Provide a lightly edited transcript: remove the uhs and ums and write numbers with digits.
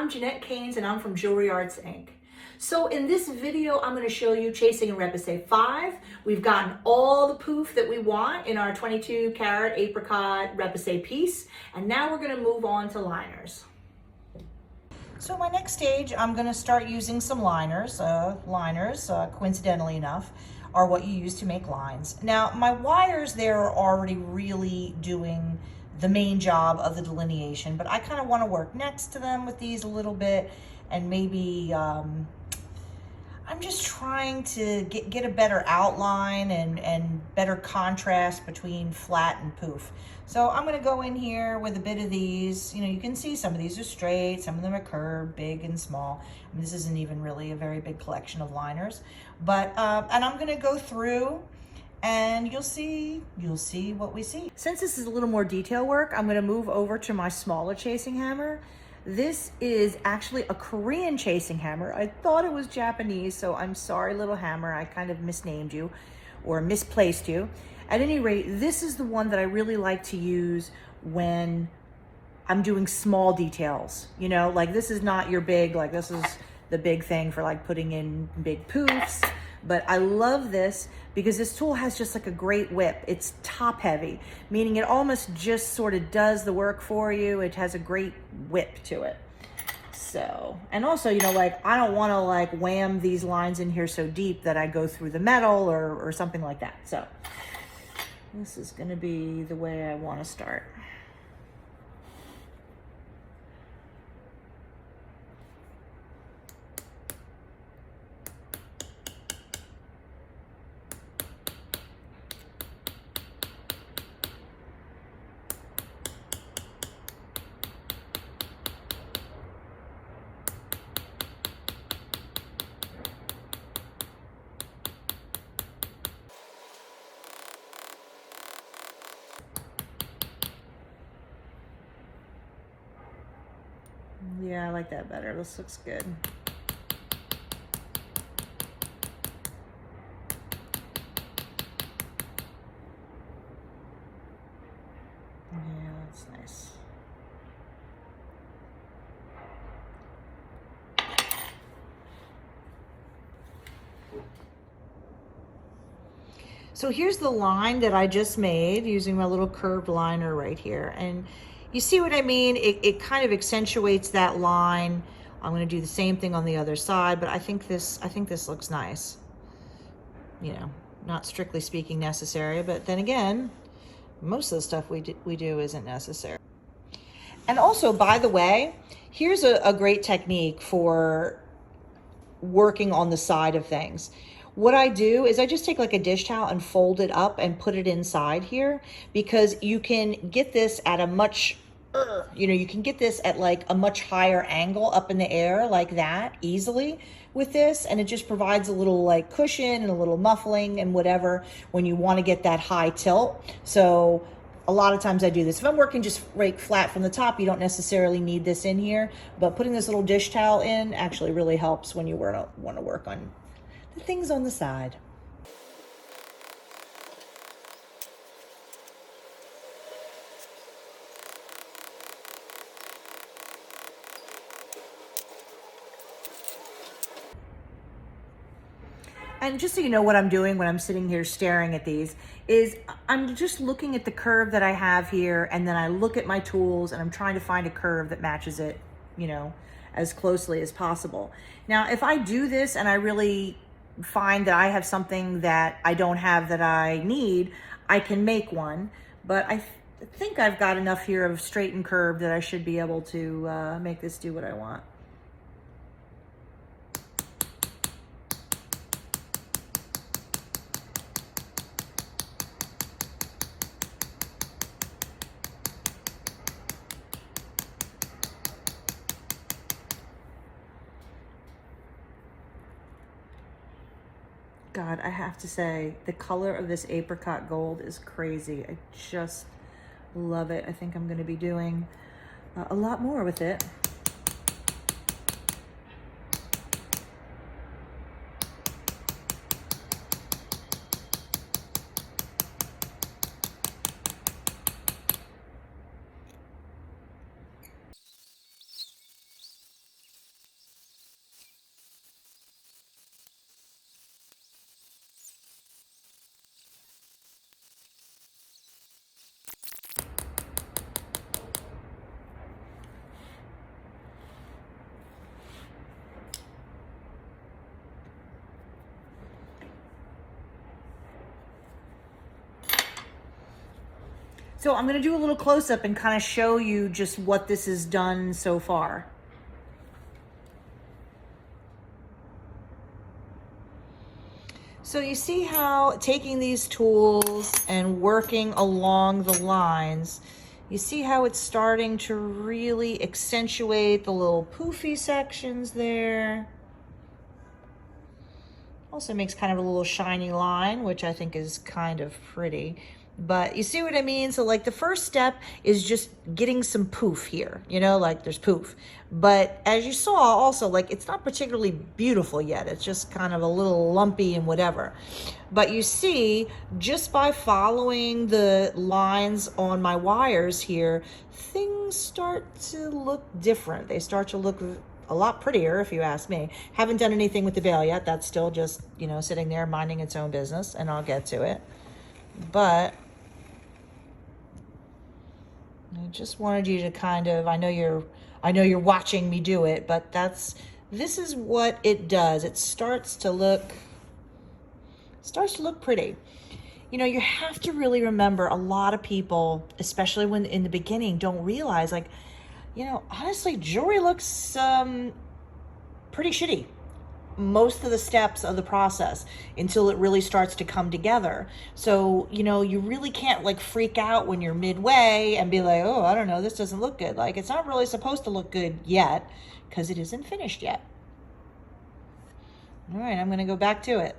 I'm Jeanette Keynes and I'm from Jewelry Arts Inc. So in this video, I'm going to show you Chasing and Repousse 5. We've gotten all the poof that we want in our 22 karat apricot repousse piece. And now we're going to move on to liners. So my next stage, I'm going to start using some liners. Coincidentally enough, are what you use to make lines. Now my wires there are already really doing the main job of the delineation, but I kind of want to work next to them with these a little bit, and maybe I'm just trying to get a better outline and better contrast between flat and poof. So I'm going to go in here with a bit of these. You know, you can see some of these are straight, some of them are curved, big and small. I mean, this isn't even really a very big collection of liners, but and I'm going to go through and you'll see what we see. Since this is a little more detail work, I'm going to move over to my smaller chasing hammer. This is actually a Korean chasing hammer. I thought it was Japanese, so I'm sorry, little hammer. I kind of misnamed you or misplaced you. At any rate, this is the one that I really like to use when I'm doing small details. You know, like this is not your big, like this is the big thing for like putting in big poofs. But I love this because this tool has just like a great whip. It's top heavy, meaning it almost just sort of does the work for you. It has a great whip to it. So, and also, you know, like I don't want to like wham these lines in here so deep that I go through the metal or something like that. So this is going to be the way I want to start. Yeah, I like that better. This looks good. Yeah, that's nice. So here's the line that I just made using my little curved liner right here. And you see what I mean? It kind of accentuates that line. I'm going to do the same thing on the other side, but I think this looks nice. You know, not strictly speaking necessary, but then again, most of the stuff we do isn't necessary. And also, by the way, here's a great technique for working on the side of things. What I do is I just take like a dish towel and fold it up and put it inside here, because you can get this at a much, you can get this at like a much higher angle up in the air like that easily with this. And it just provides a little like cushion and a little muffling and whatever when you want to get that high tilt. So a lot of times I do this. If I'm working just right flat from the top, you don't necessarily need this in here, but putting this little dish towel in actually really helps when you want to work on the things on the side. And just so you know what I'm doing when I'm sitting here staring at these is I'm just looking at the curve that I have here, and then I look at my tools and I'm trying to find a curve that matches it, you know, as closely as possible. Now, if I do this and I really find that I have something that I don't have that I need, I can make one, but I think I've got enough here of straight and curved that I should be able to make this do what I want. God, I have to say, the color of this apricot gold is crazy. I just love it. I think I'm going to be doing a lot more with it. So I'm going to do a little close-up and kind of show you just what this has done so far. So you see how taking these tools and working along the lines, you see how it's starting to really accentuate the little poofy sections there. Also makes kind of a little shiny line, which I think is kind of pretty. But you see what I mean? So like the first step is just getting some poof here, you know, like there's poof. But as you saw also, like it's not particularly beautiful yet. It's just kind of a little lumpy and whatever. But you see, just by following the lines on my wires here, things start to look different. They start to look a lot prettier, if you ask me. Haven't done anything with the veil yet. That's still just, you know, sitting there minding its own business, and I'll get to it. But I just wanted you to kind of, I know you're watching me do it, but this is what it does. It starts to look pretty. You know, you have to really remember, a lot of people, especially when in the beginning, don't realize, like, you know, honestly, jewelry looks pretty shitty most of the steps of the process until it really starts to come together. So, you know, you really can't like freak out when you're midway and be like, oh, I don't know, this doesn't look good. Like, it's not really supposed to look good yet because it isn't finished yet. All right, I'm going to go back to it.